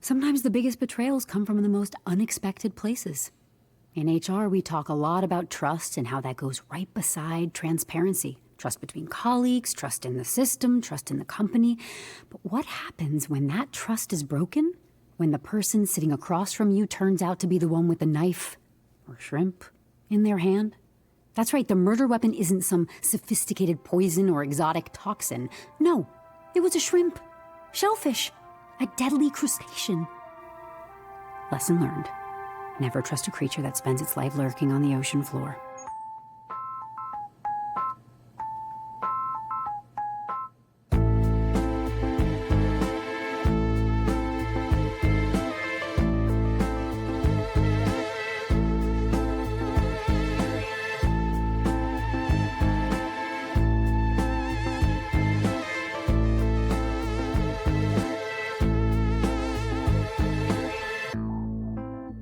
Sometimes the biggest betrayals come from the most unexpected places. In HR, we talk a lot about trust and how that goes right beside transparency. Trust between colleagues, trust in the system, trust in the company. But what happens when that trust is broken? When the person sitting across from you turns out to be the one with the knife or shrimp in their hand? That's right, the murder weapon isn't some sophisticated poison or exotic toxin. No, it was a shrimp, shellfish, a deadly crustacean. Lesson learned. Never trust a creature that spends its life lurking on the ocean floor.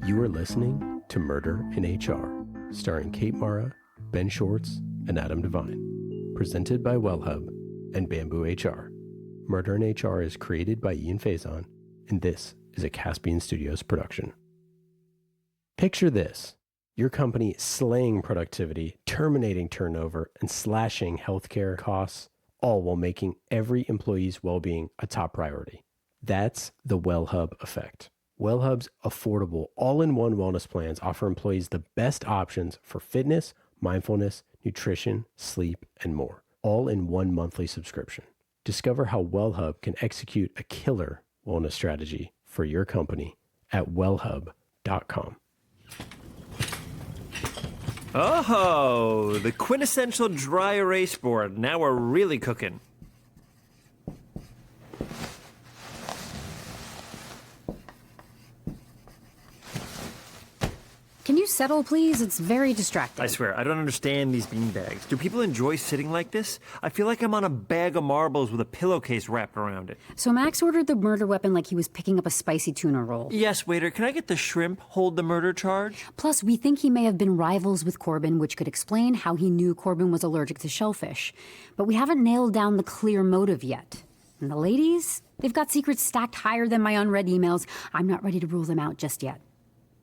You are listening to Murder in HR, starring Kate Mara, Ben Schwartz, and Adam Devine. Presented by Wellhub and BambooHR. Murder in HR is created by Ian Faison, and this is a Caspian Studios production. Picture this. Your company slaying productivity, terminating turnover, and slashing healthcare costs, all while making every employee's well-being a top priority. That's the Wellhub Effect. Wellhub's affordable, all-in-one wellness plans offer employees the best options for fitness, mindfulness, nutrition, sleep, and more, all in one monthly subscription. Discover how Wellhub can execute a killer wellness strategy for your company at wellhub.com. Oh, the quintessential dry erase board. Now we're really cooking. Can you settle, please? It's very distracting. I swear, I don't understand these beanbags. Do people enjoy sitting like this? I feel like I'm on a bag of marbles with a pillowcase wrapped around it. So Max ordered the murder weapon like he was picking up a spicy tuna roll. Yes, waiter, can I get the shrimp hold the murder charge? Plus, we think he may have been rivals with Corbin, which could explain how he knew Corbin was allergic to shellfish. But we haven't nailed down the clear motive yet. And the ladies? They've got secrets stacked higher than my unread emails. I'm not ready to rule them out just yet.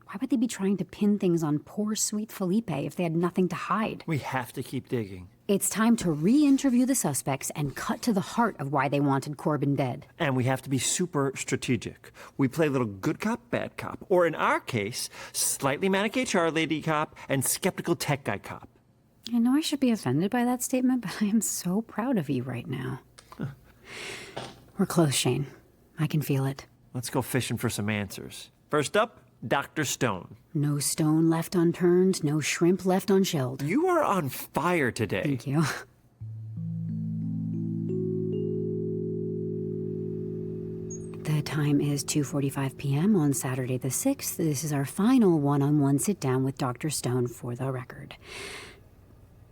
Why would they be trying to pin things on poor, sweet Felipe if they had nothing to hide? We have to keep digging. It's time to re-interview the suspects and cut to the heart of why they wanted Corbin dead. And we have to be super strategic. We play a little good cop, bad cop. Or in our case, slightly manic HR lady cop and skeptical tech guy cop. I know I should be offended by that statement, but I am so proud of you right now. We're close, Shane. I can feel it. Let's go fishing for some answers. First up, Dr. Stone. No stone left unturned, no shrimp left unshelled. You are on fire today. Thank you. The time is 2:45 p.m. on Saturday the 6th. This is our final one-on-one sit-down with Dr. Stone for the record.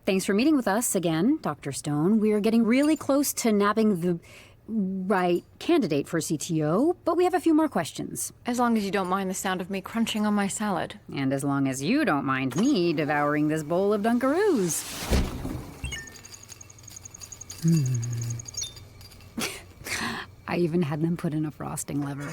Thanks for meeting with us again, Dr. Stone. We're getting really close to nabbing the right candidate for CTO, but we have a few more questions. As long as you don't mind the sound of me crunching on my salad. And as long as you don't mind me devouring this bowl of Dunkaroos. I even had them put in a frosting lever.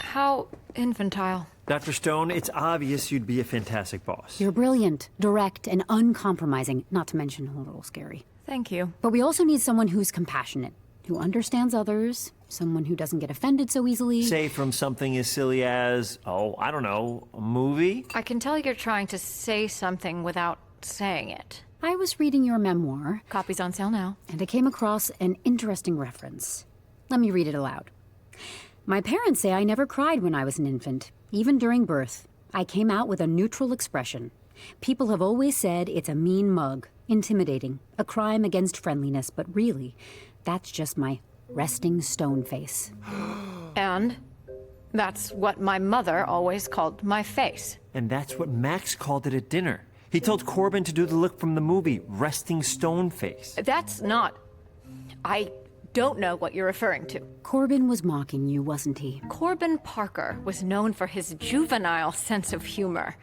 How infantile. Dr. Stone, it's obvious you'd be a fantastic boss. You're brilliant, direct, and uncompromising, not to mention a little scary. Thank you. But we also need someone who's compassionate, who understands others, someone who doesn't get offended so easily. Say from something as silly as, I don't know, a movie? I can tell you're trying to say something without saying it. I was reading your memoir. Copy's on sale now. And I came across an interesting reference. Let me read it aloud. My parents say I never cried when I was an infant, even during birth. I came out with a neutral expression. People have always said it's a mean mug, intimidating, a crime against friendliness, but really, that's just my resting stone face. And that's what my mother always called my face. And that's what Max called it at dinner. He told Corbin to do the look from the movie, Resting Stone Face. That's not... I don't know what you're referring to. Corbin was mocking you, wasn't he? Corbin Parker was known for his juvenile sense of humor.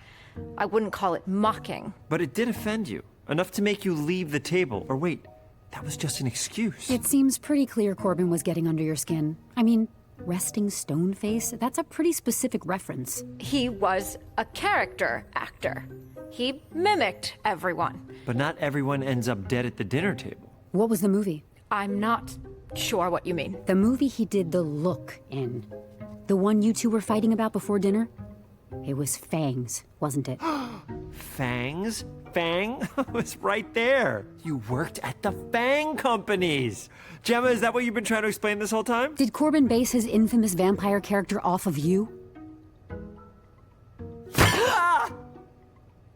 I wouldn't call it mocking. But it did offend you, enough to make you leave the table. Or wait, that was just an excuse. It seems pretty clear Corbin was getting under your skin. I mean, resting stone face? That's a pretty specific reference. He was a character actor. He mimicked everyone. But not everyone ends up dead at the dinner table. What was the movie? I'm not sure what you mean. The movie he did the look in. The one you two were fighting about before dinner? It was Fangs, wasn't it? Fangs? Fang was right there. You worked at the Fang companies. Gemma, is that what you've been trying to explain this whole time? Did Corbin base his infamous vampire character off of you?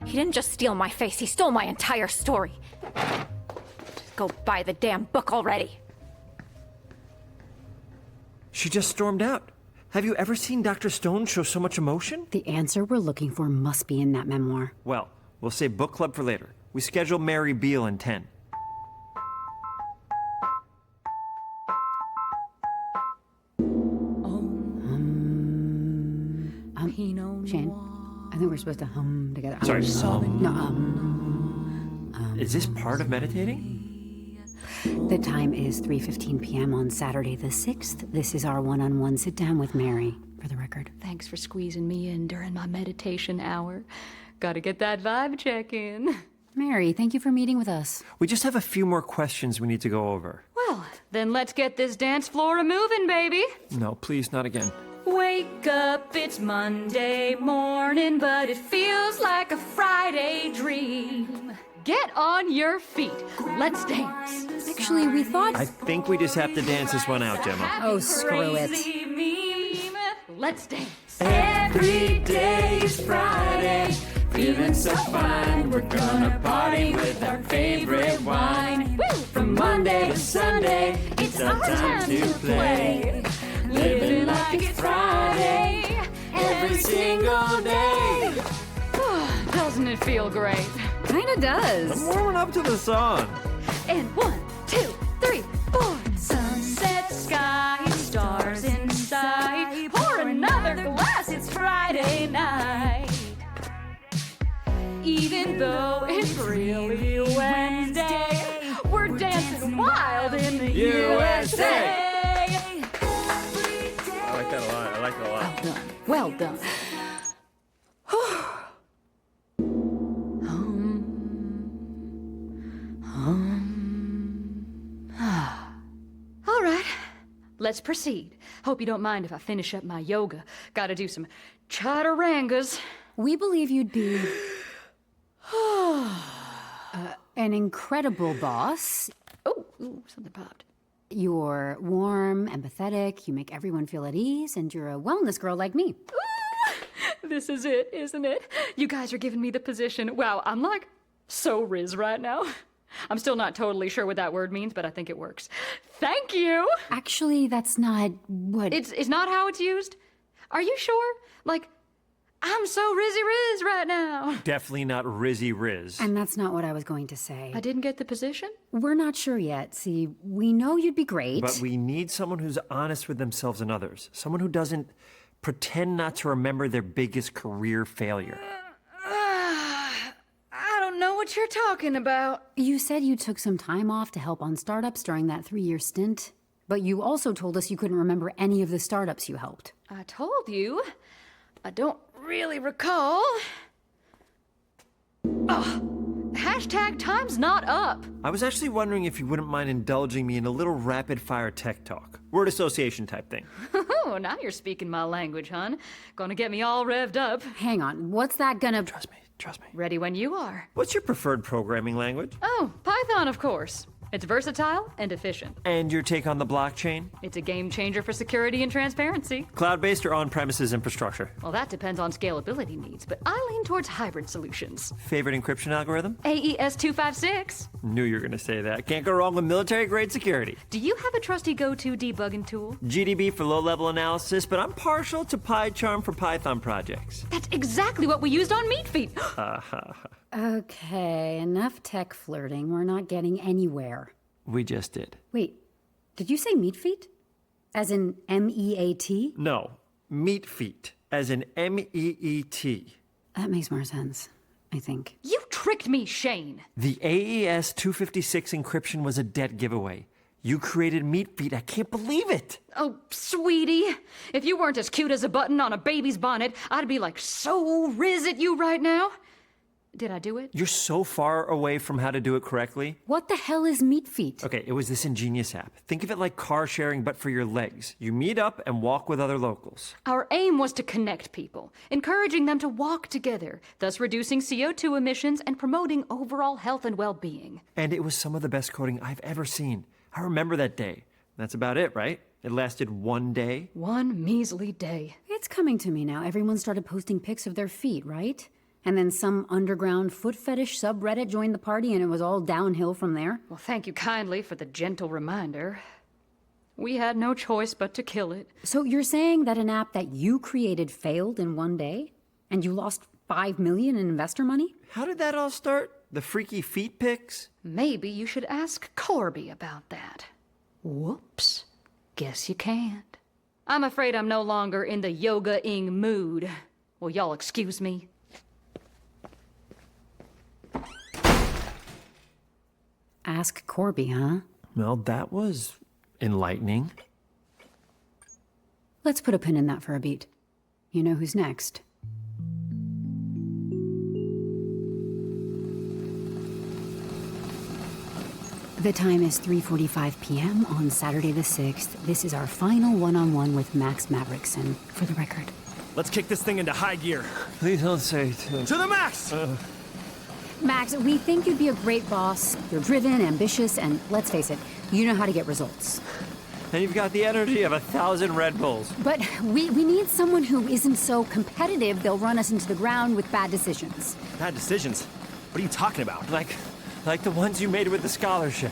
He didn't just steal my face, he stole my entire story. Just go buy the damn book already. She just stormed out. Have you ever seen Dr. Stone show so much emotion? The answer we're looking for must be in that memoir. Well, we'll save book club for later. We schedule Mary Beale in 10. Shane, I think we're supposed to hum together. Sorry. No, Is this part of meditating? The time is 3:15 p.m. on Saturday the 6th. This is our one-on-one sit-down with Mary, for the record. Thanks for squeezing me in during my meditation hour. Gotta get that vibe check in. Mary, thank you for meeting with us. We just have a few more questions we need to go over. Well, then let's get this dance floor a-moving, baby. No, please, not again. Wake up, it's Monday morning, but it feels like a Friday dream. Get on your feet. Let's dance. Actually, we thought... I think we just have to dance this one out, Gemma. Oh, screw it. Let's dance. Every day is Friday, feeling so fine. We're gonna party with our favorite wine. From Monday to Sunday, it's our time to play. Living like it's Friday, every single day. Doesn't it feel great? Kinda does. I'm warming up to the song. And 1, 2, 3, 4. Sunset sky, stars inside. Pour another glass, it's Friday night. Even though it's really Wednesday, we're dancing wild in the USA. I like that a lot. I like that a lot. Well done. All right, let's proceed. Hope you don't mind if I finish up my yoga. Gotta do some chaturangas. We believe you'd be... an incredible boss. Oh, ooh, something popped. You're warm, empathetic, you make everyone feel at ease, and you're a wellness girl like me. This is it, isn't it? You guys are giving me the position. Wow, I'm like so Riz right now. I'm still not totally sure what that word means, but I think it works. Thank you! Actually, that's not what... It's not how it's used? Are you sure? Like, I'm so Rizzy Riz right now. Definitely not Rizzy Riz. And that's not what I was going to say. I didn't get the position? We're not sure yet. See, we know you'd be great. But we need someone who's honest with themselves and others. Someone who doesn't pretend not to remember their biggest career failure. I don't know what you're talking about. You said you took some time off to help on startups during that 3-year stint, but you also told us you couldn't remember any of the startups you helped. I told you. I don't really recall. Hashtag time's not up. I was actually wondering if you wouldn't mind indulging me in a little rapid-fire tech talk. Word association type thing. Oh, now you're speaking my language, hon. Gonna get me all revved up. Hang on, what's that gonna... Trust me. Ready when you are. What's your preferred programming language? Oh, Python, of course. It's versatile and efficient. And your take on the blockchain? It's a game changer for security and transparency. Cloud-based or on-premises infrastructure? Well, that depends on scalability needs, but I lean towards hybrid solutions. Favorite encryption algorithm? AES-256. Knew you were going to say that. Can't go wrong with military-grade security. Do you have a trusty go-to debugging tool? GDB for low-level analysis, but I'm partial to PyCharm for Python projects. That's exactly what we used on Meat Feet. Okay, enough tech flirting. We're not getting anywhere. We just did. Wait, did you say meat feet? As in M-E-A-T? No, meat feet, as in M-E-E-T. That makes more sense, I think. You tricked me, Shane. The AES-256 encryption was a dead giveaway. You created Meat Feet. I can't believe it. Oh, sweetie, if you weren't as cute as a button on a baby's bonnet, I'd be like so riz at you right now. Did I do it? You're so far away from how to do it correctly. What the hell is Meat Feet? Okay, it was this ingenious app. Think of it like car sharing, but for your legs. You meet up and walk with other locals. Our aim was to connect people, encouraging them to walk together, thus reducing CO2 emissions and promoting overall health and well-being. And it was some of the best coding I've ever seen. I remember that day. That's about it, right? It lasted one day. One measly day. It's coming to me now. Everyone started posting pics of their feet, right? And then some underground foot fetish subreddit joined the party and it was all downhill from there? Well, thank you kindly for the gentle reminder. We had no choice but to kill it. So you're saying that an app that you created failed in one day? And you lost $5 million in investor money? How did that all start? The freaky feet pics? Maybe you should ask Corby about that. Whoops. Guess you can't. I'm afraid I'm no longer in the yoga-ing mood. Will y'all excuse me? Ask Corby, huh? Well, that was enlightening. Let's put a pin in that for a beat. You know who's next. The time is 3:45 p.m. on Saturday the 6th. This is our final one-on-one with Max Maverickson, for the record. Let's kick this thing into high gear. Please don't say To the max! Max, we think you'd be a great boss. You're driven, ambitious, and let's face it, you know how to get results. And you've got the energy of 1,000 Red Bulls. But we need someone who isn't so competitive they'll run us into the ground with bad decisions. Bad decisions? What are you talking about? Like the ones you made with the scholarship.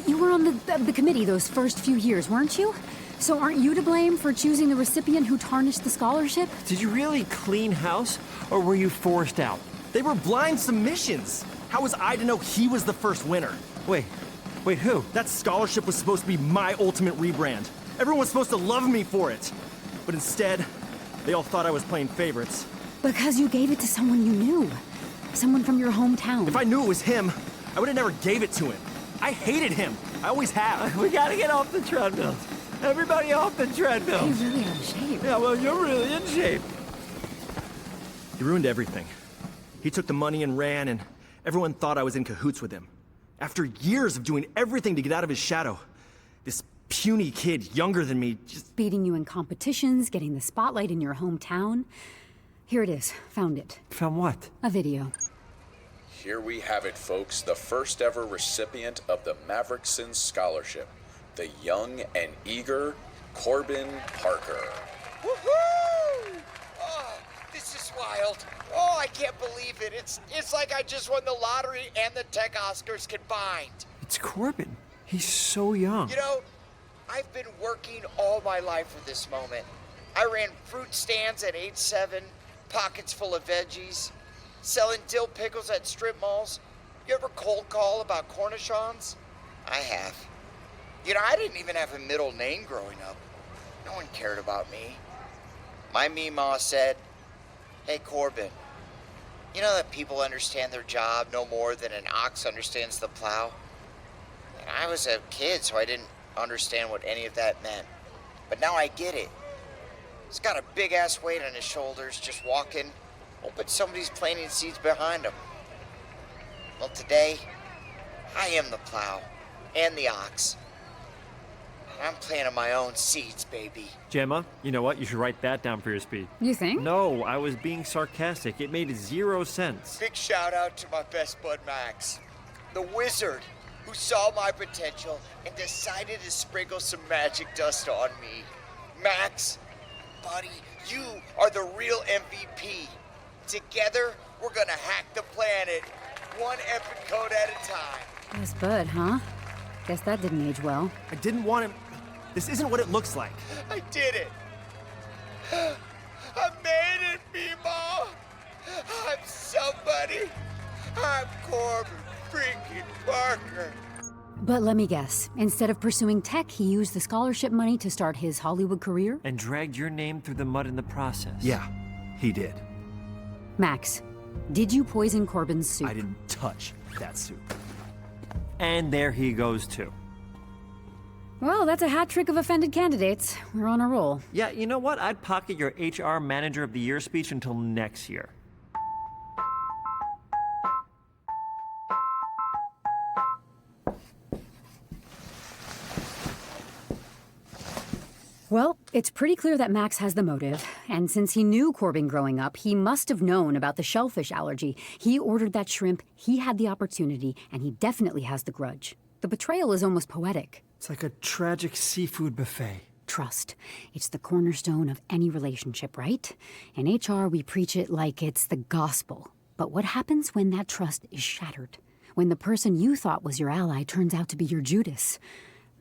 You were on the committee those first few years, weren't you? So aren't you to blame for choosing the recipient who tarnished the scholarship? Did you really clean house, or were you forced out? They were blind submissions. How was I to know he was the first winner? Wait, who? That scholarship was supposed to be my ultimate rebrand. Everyone was supposed to love me for it. But instead, they all thought I was playing favorites. Because you gave it to someone you knew. Someone from your hometown. If I knew it was him, I would have never gave it to him. I hated him. I always have. We gotta get off the treadmills. Everybody off the treadmills. You're really out of shape. Yeah, well, you're really in shape. He ruined everything. He took the money and ran, and everyone thought I was in cahoots with him. After years of doing everything to get out of his shadow, this puny kid younger than me just... Beating you in competitions, getting the spotlight in your hometown. Here it is. Found it. Found what? A video. Here we have it, folks. The first ever recipient of the Maverickson Scholarship. The young and eager Corbin Parker. Woohoo! Oh, this is wild. Oh, I can't believe it. It's like I just won the lottery and the tech Oscars combined. It's Corbin. He's so young. You know, I've been working all my life for this moment. I ran fruit stands at age 7, pockets full of veggies, selling dill pickles at strip malls. You ever cold call about cornichons? I have. You know, I didn't even have a middle name growing up. No one cared about me. My meemaw said, "Hey, Corbin, you know that people understand their job no more than an ox understands the plow?" And I was a kid, so I didn't understand what any of that meant. But now I get it. He's got a big-ass weight on his shoulders, just walking, hoping somebody's planting seeds behind him. Well, today, I am the plow and the ox. And I'm planting my own seeds, baby. Gemma, you know what? You should write that down for your speed. You think? No, I was being sarcastic. It made 0 sense. Big shout out to my best bud, Max, the wizard who saw my potential and decided to sprinkle some magic dust on me. Max, buddy, you are the real MVP. Together, we're gonna hack the planet, one epic code at a time. Best bud, huh? Guess that didn't age well. I didn't want him... This isn't what it looks like. I did it. I made it, Meemaw. I'm somebody. I'm Corbin freaking Parker. But let me guess. Instead of pursuing tech, he used the scholarship money to start his Hollywood career? And dragged your name through the mud in the process. Yeah, he did. Max, did you poison Corbin's soup? I didn't touch that soup. And there he goes, too. Well, that's a hat trick of offended candidates. We're on a roll. Yeah, you know what? I'd pocket your HR Manager of the Year speech until next year. Well, it's pretty clear that Max has the motive, and since he knew Corbin growing up, he must have known about the shellfish allergy. He ordered that shrimp, he had the opportunity, and he definitely has the grudge. The betrayal is almost poetic. It's like a tragic seafood buffet. Trust. It's the cornerstone of any relationship, right? In HR, we preach it like it's the gospel. But what happens when that trust is shattered? When the person you thought was your ally turns out to be your Judas?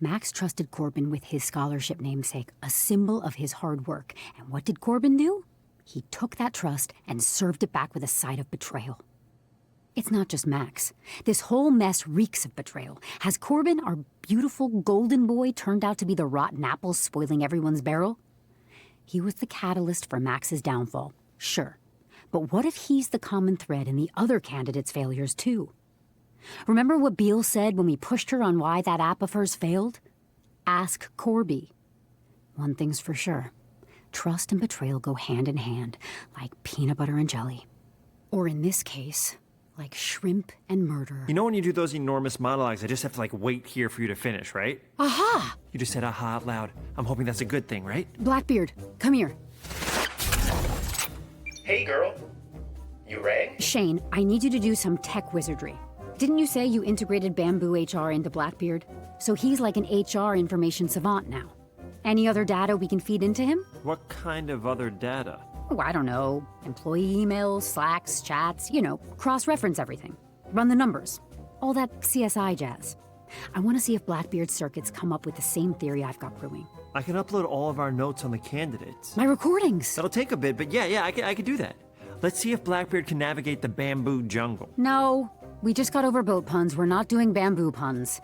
Max trusted Corbin with his scholarship namesake, a symbol of his hard work. And what did Corbin do? He took that trust and served it back with a side of betrayal. It's not just Max. This whole mess reeks of betrayal. Has Corbin, our beautiful golden boy, turned out to be the rotten apple spoiling everyone's barrel? He was the catalyst for Max's downfall, sure. But what if he's the common thread in the other candidates' failures, too? Remember what Beale said when we pushed her on why that app of hers failed? Ask Corby. One thing's for sure. Trust and betrayal go hand in hand, like peanut butter and jelly. Or in this case, like shrimp and murder. You know when you do those enormous monologues, I just have to wait here for you to finish, right? Aha! You just said aha out loud. I'm hoping that's a good thing, right? Blackbeard, come here. Hey girl, you rang? Shane, I need you to do some tech wizardry. Didn't you say you integrated BambooHR into Blackbeard? So he's like an HR information savant now. Any other data we can feed into him? What kind of other data? Oh, I don't know. Employee emails, Slacks, chats, cross-reference everything. Run the numbers. All that CSI jazz. I want to see if Blackbeard's circuits come up with the same theory I've got brewing. I can upload all of our notes on the candidates. My recordings! That'll take a bit, but yeah, I can do that. Let's see if Blackbeard can navigate the bamboo jungle. No. We just got over boat puns. We're not doing bamboo puns.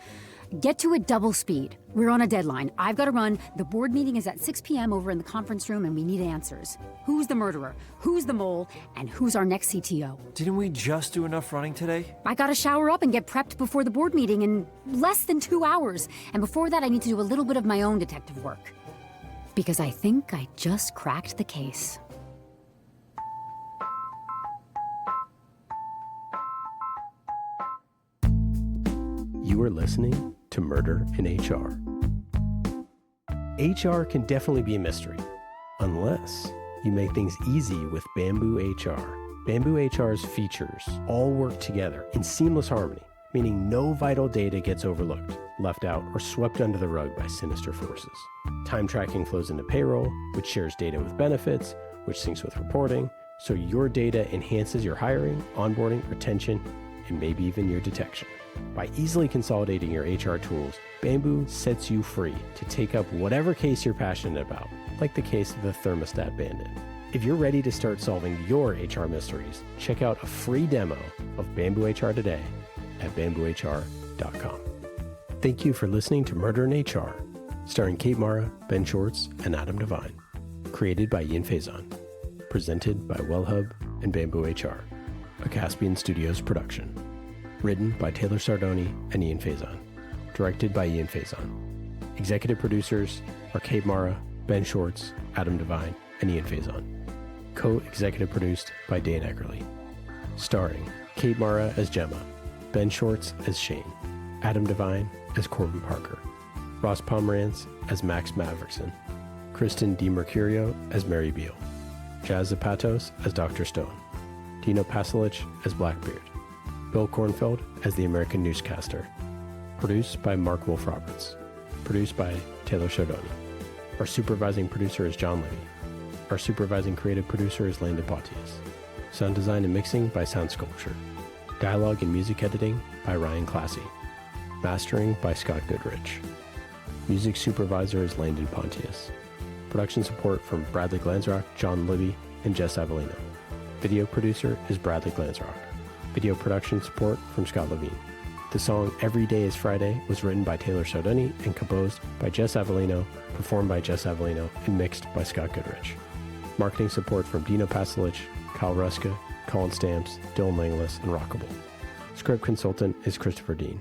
Get to it double speed. We're on a deadline. I've got to run. The board meeting is at 6 p.m. over in the conference room, and we need answers. Who's the murderer? Who's the mole? And who's our next CTO? Didn't we just do enough running today? I gotta shower up and get prepped before the board meeting in less than 2 hours. And before that, I need to do a little bit of my own detective work. Because I think I just cracked the case. You are listening to Murder in HR. HR can definitely be a mystery, unless you make things easy with BambooHR. BambooHR's features all work together in seamless harmony, meaning no vital data gets overlooked, left out, or swept under the rug by sinister forces. Time tracking flows into payroll, which shares data with benefits, which syncs with reporting, so your data enhances your hiring, onboarding, retention, and maybe even your detection. By easily consolidating your HR tools, Bamboo sets you free to take up whatever case you're passionate about, like the case of the thermostat bandit. If you're ready to start solving your HR mysteries, check out a free demo of BambooHR today at BambooHR.com. Thank you for listening to Murder in HR, starring Kate Mara, Ben Schwartz, and Adam Devine. Created by Ian Faison. Presented by Wellhub and BambooHR, a Caspian Studios production. Written by Taylor Sardoni and Ian Faison. Directed by Ian Faison. Executive producers are Kate Mara, Ben Schwartz, Adam Devine, and Ian Faison. Co-executive produced by Dane Eckerly. Starring Kate Mara as Gemma, Ben Schwartz as Shane, Adam Devine as Corbin Parker, Ross Pomerantz as Max Maverickson, Kristen DiMercurio as Mary Beale, Jazz Zapatos as Dr. Stone, Dino Pasalic as Blackbeard, Bill Kornfeld as the American Newscaster. Produced by Mark Wolf Roberts. Produced by Taylor Sardoni. Our supervising producer is John Levy. Our supervising creative producer is Landon Pontius. Sound design and mixing by Sound Sculpture. Dialogue and music editing by Ryan Classy. Mastering by Scott Goodrich. Music supervisor is Landon Pontius. Production support from Bradley Glansrock, John Libby, and Jess Avellino. Video producer is Bradley Glansrock. Video production support from Scott Levine. The song Every Day is Friday was written by Taylor Sardoni and composed by Jess Avellino, performed by Jess Avellino, and mixed by Scott Goodrich. Marketing support from Dino Pasalic, Kyle Ruska, Colin Stamps, Dylan Langlis, and Rockable. Script consultant is Christopher Dean.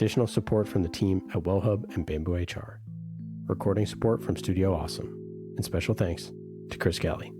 Additional support from the team at Wellhub and BambooHR. Recording support from Studio Awesome. And special thanks to Chris Kelly.